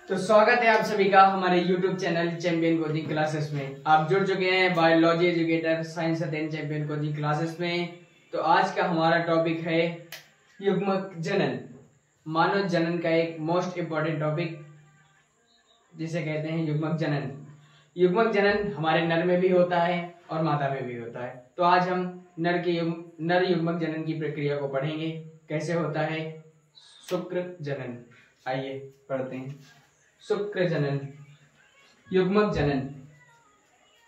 तो स्वागत है आप सभी का हमारे YouTube channel champion coaching classes में। आप जुड़ चुके हैं बायोलॉजी एजुकेटर साइंस अध्ययन चैंपियन कोचिंग क्लासेस में। तो आज का हमारा टॉपिक है युग्मक जनन, मानव जनन का एक मोस्ट इम्पोर्टेंट टॉपिक जिसे कहते हैं युग्मक जनन। युग्मक जनन हमारे नर में भी होता है और मादा में भी होता है। तो आज हम नर युग्मक जनन की प्रक्रिया को पढ़ेंगे, कैसे होता है शुक्र जनन। आइए पढ़ते हैं। शुक्र जनन, युग्मक जनन।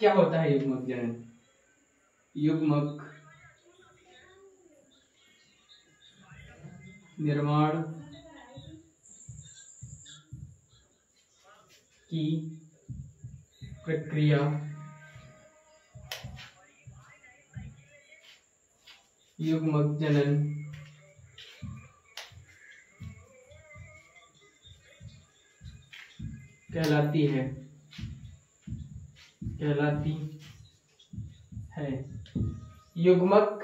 क्या होता है युग्मक जनन? युग्मक निर्माण की प्रक्रिया युग्मक जनन कहलाती है। युग्मक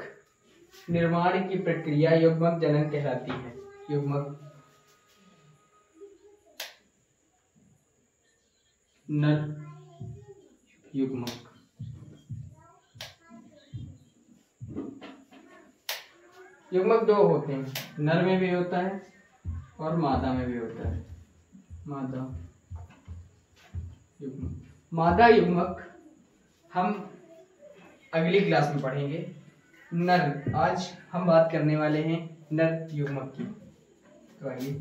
निर्माण की प्रक्रिया युग्मक जनन कहलाती है। युग्मक नर युग्मक, युग्मक दो होते हैं, नर में भी होता है और मादा में भी होता है। मादा युग्मक हम अगली क्लास में पढ़ेंगे। नर, आज हम बात करने वाले हैं नर युग्मक की। तो आइए,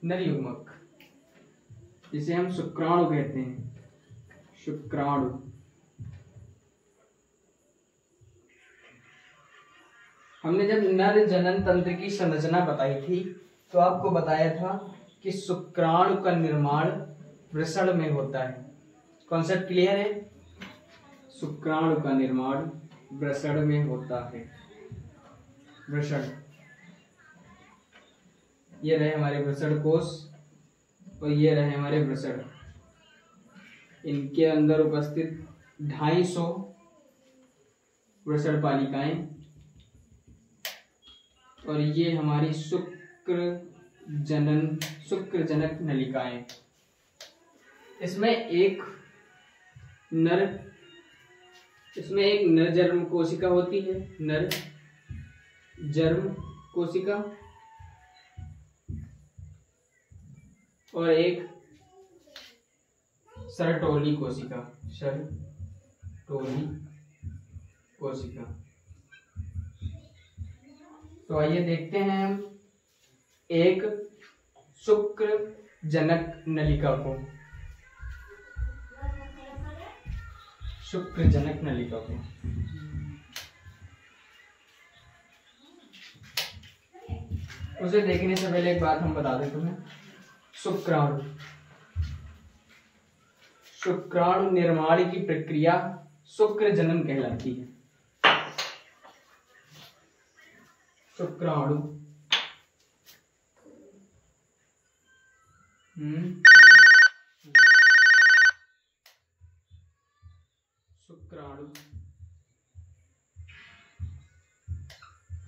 नर युग्मक जिसे हम शुक्राणु कहते हैं। शुक्राणु हमने जब नर जनन तंत्र की संरचना बताई थी तो आपको बताया था कि शुक्राणु का निर्माण वृषण में होता है। कॉन्सेप्ट क्लियर है? शुक्राणु का निर्माण वृषण में होता है। वृषण, ये रहे हमारे वृषण कोश और ये रहे हमारे वृषण। इनके अंदर उपस्थित 250 वृषण पालिकाएं और ये हमारी शुक्र जनक नलिकाएं। इसमें एक नर जर्म कोशिका होती है, नर जर्म कोशिका, और एक सरटोली कोशिका। तो आइए देखते हैं हम एक शुक्र जनक नलिका को। शुक्र जनक नलिका को उसे देखने से पहले एक बात हम बता दें तुम्हें। शुक्राणु निर्माण की प्रक्रिया शुक्र जनन कहलाती है। शुक्राणु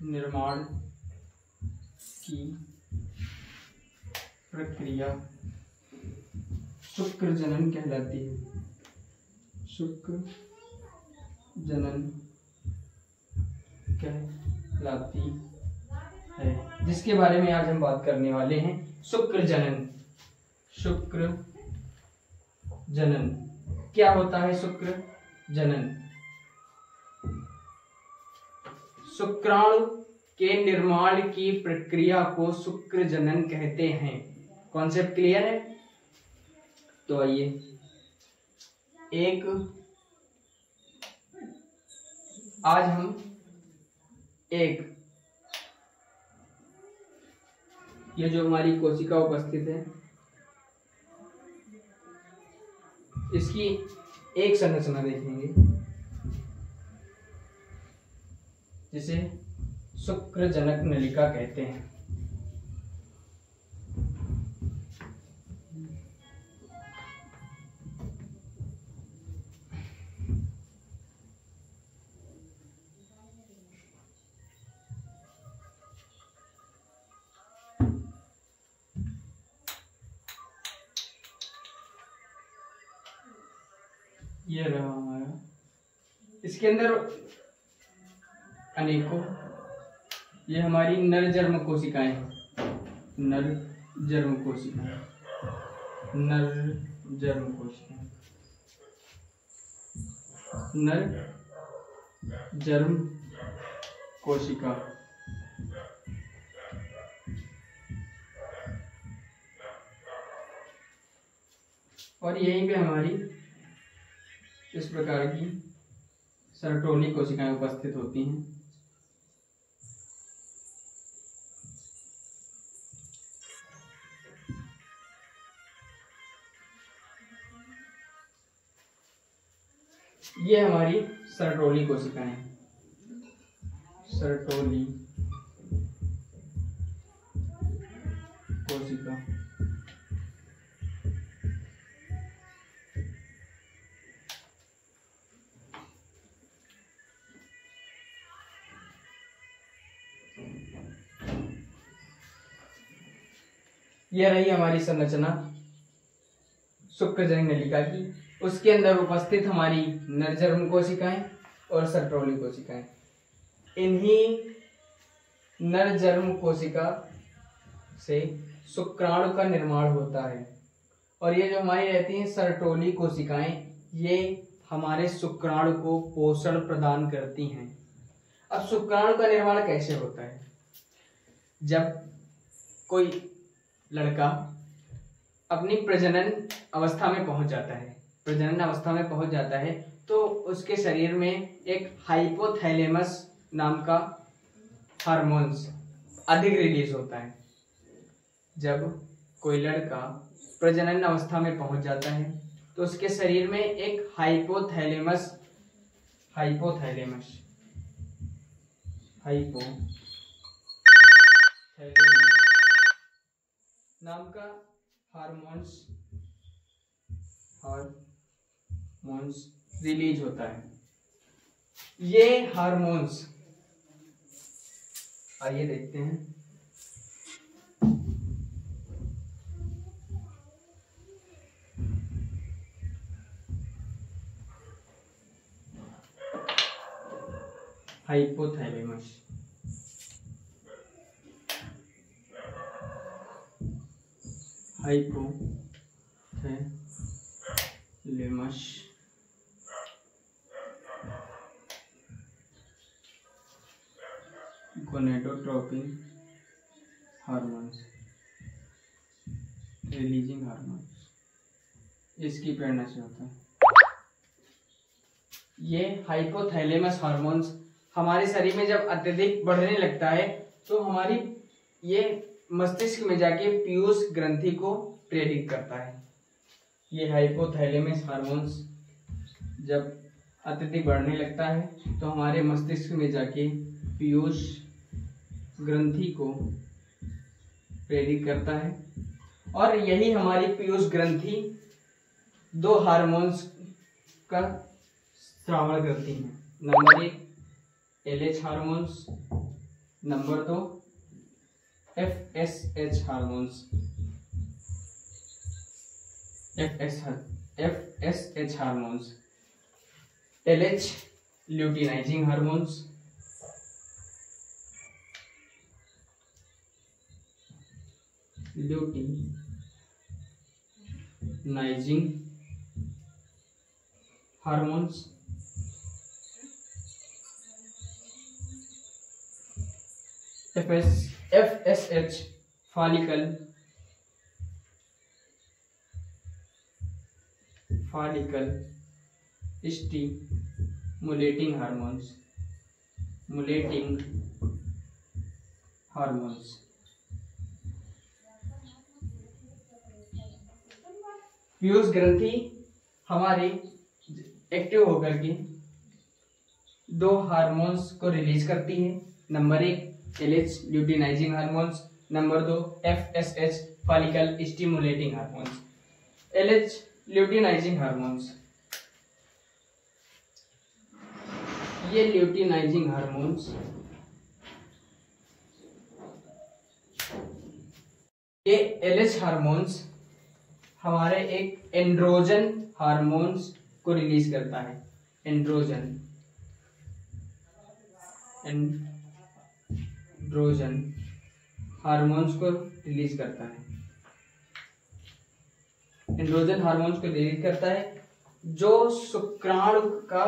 निर्माण की प्रक्रिया शुक्र जनन कहलाती है। शुक्र जनन कहलाती है, जिसके बारे में आज हम बात करने वाले हैं। शुक्र जनन। क्या होता है शुक्र जनन? शुक्राणु के निर्माण की प्रक्रिया को शुक्र जनन कहते हैं। कॉन्सेप्ट क्लियर है? तो आइए, आज हम ये जो हमारी कोशिका उपस्थित है इसकी एक संरचना देखेंगे जिसे शुक्र जनक नलिका कहते हैं। ये रहा हमारा, इसके अंदर अनेकों, ये हमारी नर जर्म कोशिकाएं हैं, नर जर्म कोशिकाएं, नर जर्म कोशिकाएं, नर जर्म कोशिका। और यहीं पे हमारी इस प्रकार की सर्टोली कोशिकाएं उपस्थित होती हैं। ये हमारी सर्टोली कोशिकाएं, सर्टोली कोशिका। यह रही हमारी संरचना शुक्रजनक नलिका की। उसके अंदर उपस्थित हमारी नरजर्म कोशिकाएं और सर्टोली कोशिकाएं। इन्हीं नरजर्म कोशिका से शुक्राणु का निर्माण होता है। और ये जो हमारी रहती हैं सर्टोली कोशिकाएं, ये हमारे शुक्राणु को पोषण प्रदान करती हैं। अब शुक्राणु का निर्माण कैसे होता है? जब कोई लड़का अपनी प्रजनन अवस्था में पहुंच जाता है, प्रजनन अवस्था में पहुंच जाता है, तो उसके शरीर में एक हाइपोथैलेमस नाम का हार्मोन्स अधिक रिलीज होता है। जब कोई लड़का प्रजनन अवस्था में पहुंच जाता है तो उसके शरीर में एक हाइपोथैलेमस नाम का हार्मोन्स रिलीज होता है। ये हार्मोन्स आइए देखते हैं। Hypothalamus, gonadotropin hormones, releasing hormones, इसकी प्रेरणा से होता है। ये हाइपोथैलेमस हार्मोन्स हमारे शरीर में जब अत्यधिक बढ़ने लगता है तो हमारी ये मस्तिष्क में जाके पीयूष ग्रंथि को प्रेरित करता है। ये हाइपोथैलेमस हार्मोन्स जब अत्यधिक बढ़ने लगता है तो हमारे मस्तिष्क में जाके पीयूष ग्रंथि को प्रेरित करता है। और यही हमारी पीयूष ग्रंथि दो हार्मोन्स का स्रावण करती है। Number 1 LH hormones, number 2 FSH hormones. FSH hormones, LH luteinising hormones, luteinising hormones, FSH follicle stimulating hormones. Piyush ग्रंथि हमारे एक्टिव होकर के दो हार्मोन्स को रिलीज करती है। Number 1 LH luteinising hormones, number 2 FSH follicle stimulating hormones. LH luteinising hormones, ये luteinising hormones ये LH हार्मोन्स हमारे एक एंड्रोजन हार्मोन्स को रिलीज करता है। एंड्रोजन हार्मोन्स को रिलीज करता है। एंड्रोजन हार्मोन्स को रिलीज करता है जो शुक्राणु का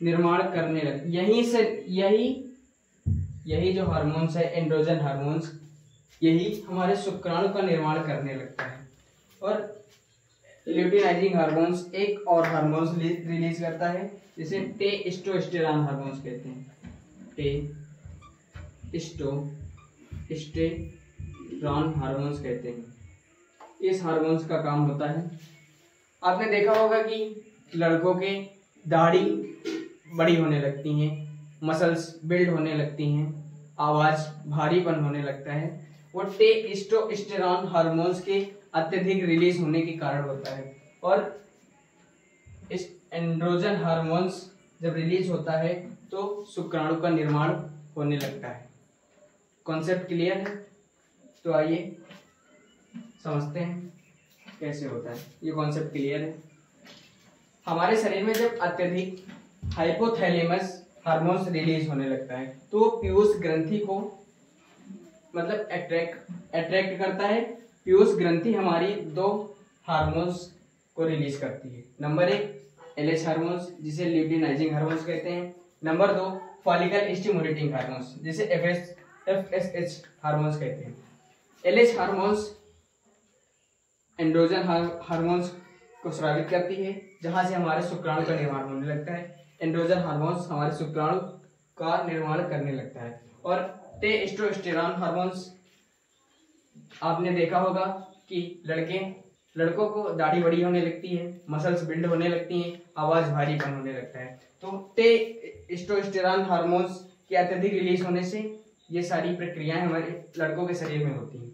निर्माण करने लग यही जो हार्मोन्स है एंड्रोजन हार्मोन्स, यही हमारे शुक्राणु का निर्माण करने लगता है। और ल्यूटिनाइजिंग हार्मोन्स एक और हार्मोन्स रिलीज करता है जिसे टेस्टोस्टेरॉन हार्मोन्स कहते हैं। टेस्टोस्टेरॉन हार्मोन्स कहते हैं। इस हार्मोन्स का काम होता है, आपने देखा होगा कि लड़कों के दाढ़ी बड़ी होने लगती हैं, मसल्स बिल्ड होने लगती हैं, आवाज भारीपन होने लगता है, वो टेस्टोस्टेरॉन हार्मोन्स के अत्यधिक रिलीज होने के कारण होता है। और इस एंड्रोजन हार्मोन्स जब रिलीज होता है तो शुक्राणु का निर्माण होने लगता है। कॉन्सेप्ट क्लियर है? तो आइए समझते हैं कैसे होता है। ये कॉन्सेप्ट क्लियर है? हमारे शरीर में जब अत्यधिक हाइपोथैलेमस हार्मोन्स रिलीज होने लगता है तो पीयूष ग्रंथि को मतलब अट्रैक्ट करता है। पीयूष ग्रंथि हमारी दो हार्मोन्स को रिलीज करती है। नंबर 1 एलएच हार्मोन्स जिसे ल्यूटिनाइजिंग हार्मोन्स कहते हैं। नंबर 2 फॉलिकल स्टिमुलेटिंग हार्मोन्स जिसे एफएसएच हार्मोन्स कहते हैं। एलएच हार्मोन्स एंड्रोजन हार्मोन्स को स्रावित करती है जहां से हमारे शुक्राणु का निर्माण होने लगता है। एंड्रोजन हार्मोन्स हमारे शुक्राणु का निर्माण करने लगता है। और टेस्टोस्टेरॉन हार्मोन्स, आपने देखा होगा कि लड़कों को दाढ़ी बड़ी होने लगती है, मसल्स बिल्ड होने लगती हैं, आवाज भारीपन होने लगता है। तो टेस्टोस्टेरॉन हार्मोन्स के अत्यधिक रिलीज होने से ये सारी प्रक्रियाएं हमारे लड़कों के शरीर में होती हैं।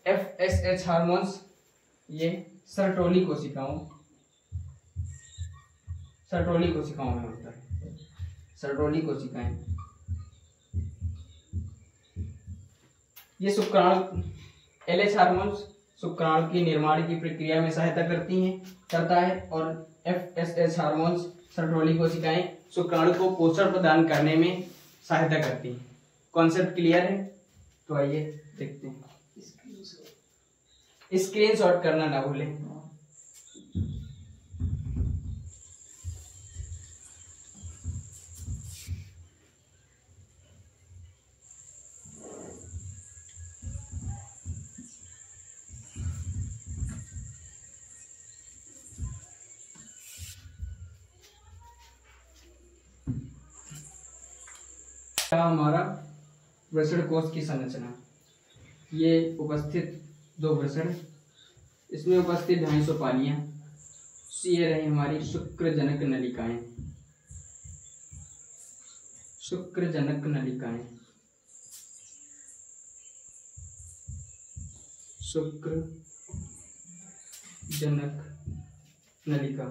एफएसएच हार्मोन्स ये सर्टोली कोशिकाओं में होता है। सर्टोली कोशिकाएं ये शुक्राणु एलएच हार्मोन्स शुक्राणु की निर्माण की प्रक्रिया में सहायता करता है। और एफएसएच हार्मोन्स सर्टोली कोशिकाएं शुक्राणु को पोषण प्रदान करने में सहायता करती हैं। कॉन्सेप्ट क्लियर है? तो आइए देखते हैं। स्क्रीनशॉट करना ना भूलें। हमारा वृषण कोष की संरचना, ये उपस्थित 2 वृषण, इसमें उपस्थित 250 पालियां, ये रही हमारी शुक्रजनक नलिकाएं। शुक्रजनक नलिकाएं, शुक्रजनक नलिका,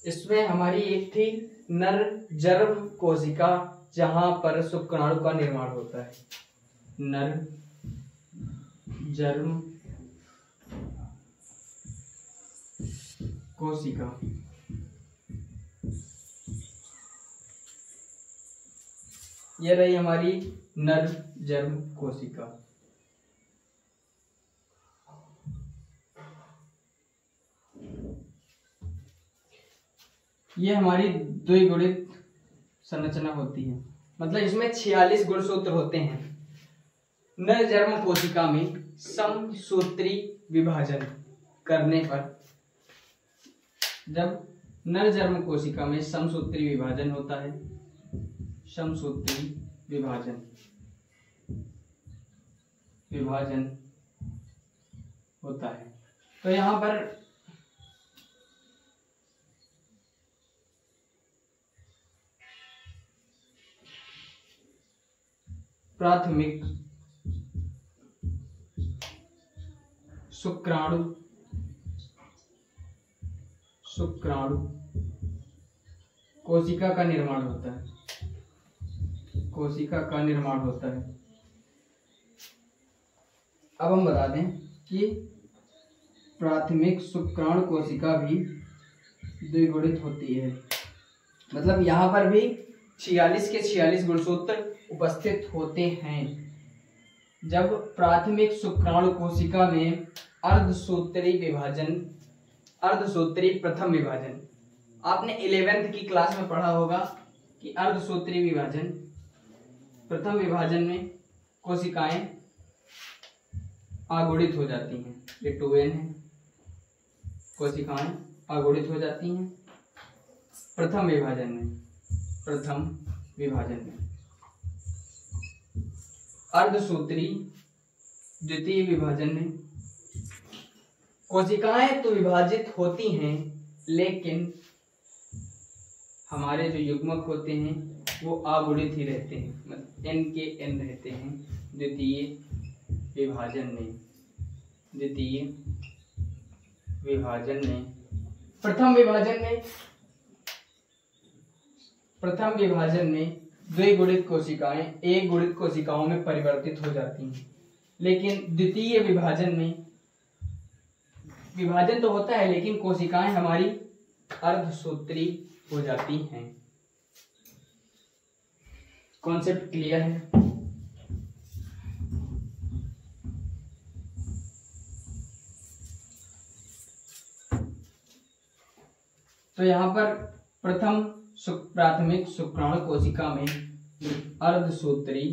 इसमें हमारी एक थी नर जर्म कोशिका जहां पर शुक्राणु का निर्माण होता है। नर जर्म कोशिका, यह रही हमारी नर जर्म कोशिका। ये हमारी द्विगुणित संरचना होती है, मतलब इसमें 46 गुणसूत्र होते हैं। नर जर्म कोशिका में समसूत्री विभाजन करने पर, जब नर जर्म कोशिका में समसूत्री विभाजन होता है, समसूत्री विभाजन होता है, तो यहां पर प्राथमिक शुक्राणु कोशिका का निर्माण होता है, कोशिका का निर्माण होता है। अब हम बता दें कि प्राथमिक शुक्राणु कोशिका भी द्विगुणित होती है। मतलब यहाँ पर भी 46 के 46 गुणसूत्र उपस्थित होते हैं। जब प्राथमिक शुक्राणु कोशिका में अर्धसूत्री विभाजन, अर्धसूत्री प्रथम विभाजन, आपने 11th की क्लास में पढ़ा होगा कि अर्धसूत्री विभाजन, प्रथम विभाजन में कोशिकाएं अगुणित हो जाती हैं। ये 2n है, कोशिकाएं अगुणित हो जाती हैं प्रथम विभाजन में, प्रथम विभाजन में। अर्धसूत्री द्वितीय विभाजन में कोशिकाएं तो विभाजित होती हैं, लेकिन हमारे जो युग्मक होते हैं वो अगुणित ही रहते हैं, मतलब n के n रहते हैं द्वितीय विभाजन में। द्वितीय विभाजन में प्रथम विभाजन में द्विगुणित कोशिकाएं एक गुणित कोशिकाओं में परिवर्तित हो जाती हैं, लेकिन द्वितीय विभाजन में विभाजन तो होता है लेकिन कोशिकाएं हमारी अर्धसूत्री हो जाती हैं। कॉन्सेप्ट क्लियर है? तो यहाँ पर प्रथम प्राथमिक शुक्राणु कोशिका में अर्धसूत्री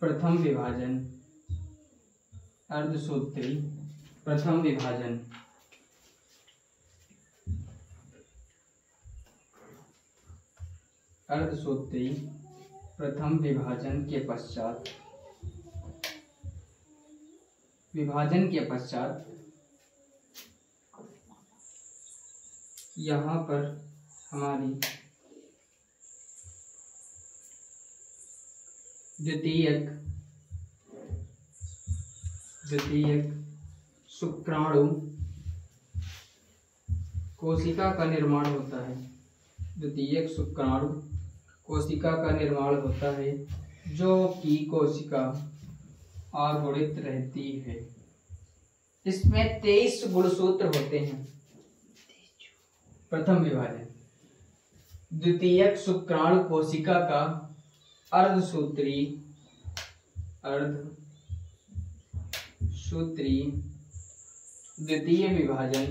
प्रथम विभाजन, अर्धसूत्री प्रथम विभाजन, अर्धसूत्री प्रथम विभाजन के पश्चात, यहाँ पर हमारी द्वितीयक शुक्राणु कोशिका का निर्माण होता है। द्वितीयक शुक्राणु कोशिका का निर्माण होता है, जो कि कोशिका अगुणित रहती है। इसमें 23 गुणसूत्र होते हैं। प्रथम विभाजन द्वितीयक शुक्राणु कोशिका का अर्धसूत्री द्वितीय विभाजन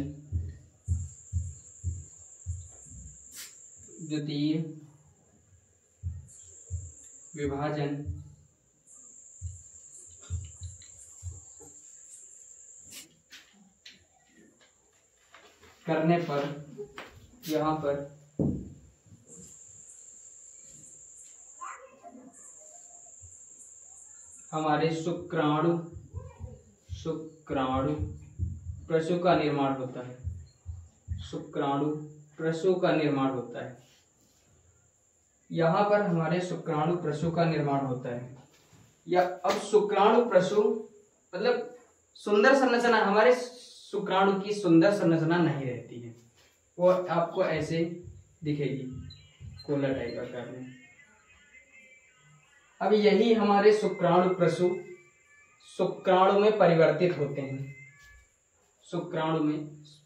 करने पर यहाँ पर हमारे शुक्राणु प्रसु का निर्माण होता है। शुक्राणु प्रसु का निर्माण होता है। यहाँ पर हमारे शुक्राणु प्रसु का निर्माण होता है। या अब शुक्राणु प्रसु मतलब सुंदर संरचना, हमारे शुक्राणु की सुंदर संरचना नहीं रहती है, वो आपको ऐसे दिखेगी कोला टाइप आकार में। अब यही हमारे शुक्राणु प्रसु शुक्राणु में परिवर्तित होते हैं। शुक्राणु में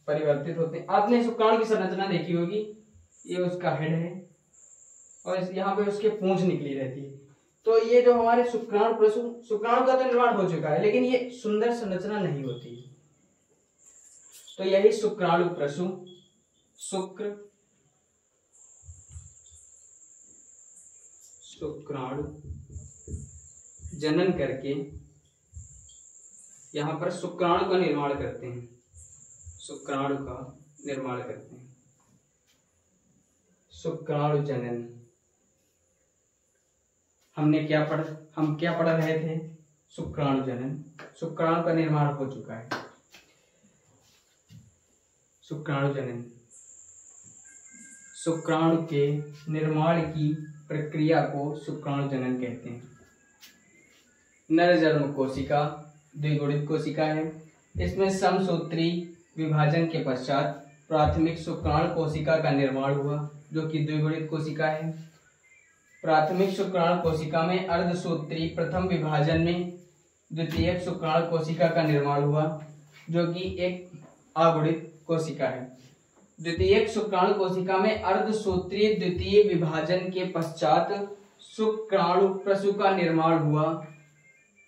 परिवर्तित होते हैं। आपने शुक्राणु की संरचना देखी होगी, ये उसका हेड है और यहाँ पे उसके पूंछ निकली रहती है। तो ये जो हमारे शुक्राणु प्रसु, शुक्राणु का तो निर्माण हो चुका है लेकिन ये सुंदर संरचना नहीं होती। तो यही शुक्राणु प्रसु शुक्राणु जनन करके यहाँ पर शुक्राणु का निर्माण करते हैं। शुक्राणु का निर्माण करते हैं। शुक्राणु जनन हम क्या पढ़ रहे थे? शुक्राणु जनन। शुक्राणु का निर्माण हो चुका है। शुक्राणु जनन, शुक्राणु के निर्माण की प्रक्रिया को शुक्राणु जनन कहते हैं। नर जन्म कोशिका द्विगुणित कोशिका है। इसमें समसूत्री विभाजन के पश्चात प्राथमिक शुक्राणु कोशिका का निर्माण हुआ, जो कि द्विगुणित कोशिका है। प्राथमिक शुक्राणु कोशिका में अर्धसूत्री प्रथम विभाजन में द्वितीयक शुक्राणु कोशिका का निर्माण हुआ, जो कि एक अगुणित कोशिका है। द्वितीयक शुक्राणु कोशिका में अर्धसूत्री द्वितीय विभाजन के पश्चात शुक्राणु प्रसु का निर्माण हुआ।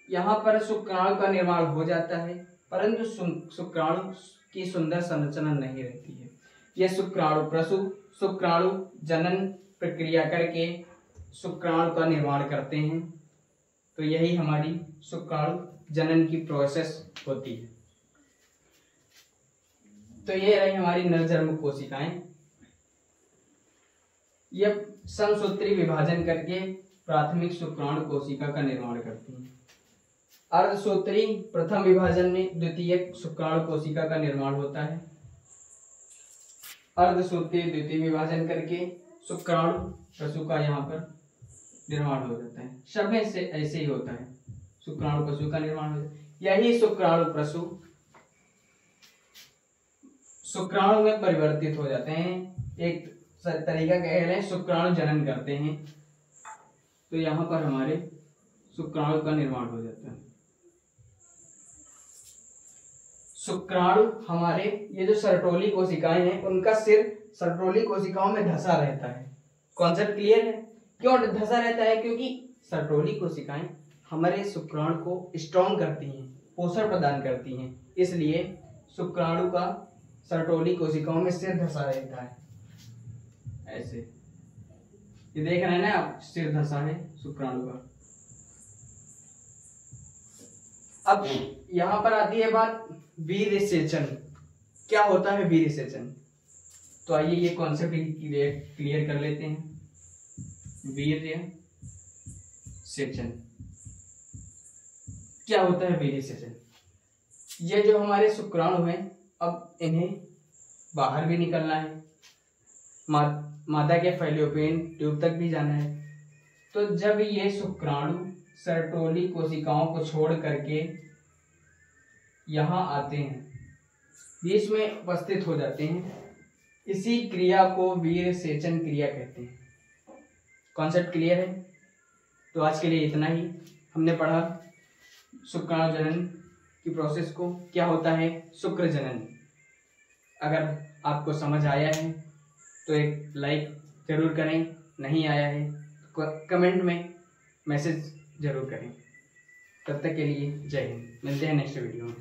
यहाँ पर शुक्राणु का निर्माण हो जाता है, परंतु शुक्राणु की सुंदर संरचना नहीं रहती है। यह शुक्राणु प्रसु शुक्राणु जनन प्रक्रिया करके शुक्राणु का निर्माण करते हैं। तो यही हमारी शुक्राणु जनन की प्रोसेस होती है। तो ये रही हमारी नरजन्म कोशिकाएं। यह समसूत्री विभाजन करके प्राथमिक शुक्राणु कोशिका का निर्माण करती हैं। अर्धसूत्री प्रथम विभाजन में द्वितीयक शुक्राणु कोशिका का निर्माण होता है। अर्धसूत्री द्वितीय विभाजन करके शुक्राणु प्रसु का यहाँ पर निर्माण हो जाता है। सब में से ऐसे ही होता है, शुक्राणु प्रसु का निर्माण हो जाता है। यही शुक्राणु प्रसु शुक्राणु में परिवर्तित हो जाते हैं। एक तरीका कह रहे हैं, शुक्राणु जनन करते हैं। तो यहाँ पर हमारे शुक्राणु का निर्माण हो जाता है। शुक्राणु हमारे ये जो सर्टोली कोशिकाएं हैं, उनका सिर सर्टोली कोशिकाओं में धंसा रहता है। कॉन्सेप्ट क्लियर है? क्यों धंसा रहता है? क्योंकि सर्टोली कोशिकाएं हमारे शुक्राणु को स्ट्रॉन्ग करती हैं, पोषण प्रदान करती हैं। इसलिए शुक्राणु का सर्टोली कोशिकाओं में सिर धंसा रहता है। ऐसे ये देख रहे हैं ना आप, सिर धंसा है शुक्राणु का। अब यहां पर आती है बात वीर्य सेचन। क्या होता है वीर्य सेचन? तो आइए ये कॉन्सेप्ट क्लियर कर लेते हैं। वीर्य सेचन क्या होता है? वीर्य सेचन, ये जो हमारे शुक्राणु हैं, अब इन्हें बाहर भी निकलना है, मादा के फैलोपियन ट्यूब तक भी जाना है। तो जब ये शुक्राणु सर्टोली कोशिकाओं को छोड़ करके यहाँ आते हैं, बीच में उपस्थित हो जाते हैं, इसी क्रिया को वीर्य सेचन क्रिया कहते हैं। कॉन्सेप्ट क्लियर है? तो आज के लिए इतना ही। हमने पढ़ा शुक्राणु जनन की प्रोसेस को, क्या होता है शुक्र जनन। अगर आपको समझ आया है तो एक लाइक जरूर करें, नहीं आया है कमेंट में मैसेज जरूर करें। तब तक के लिए जय हिंद। मिलते हैं नेक्स्ट वीडियो में।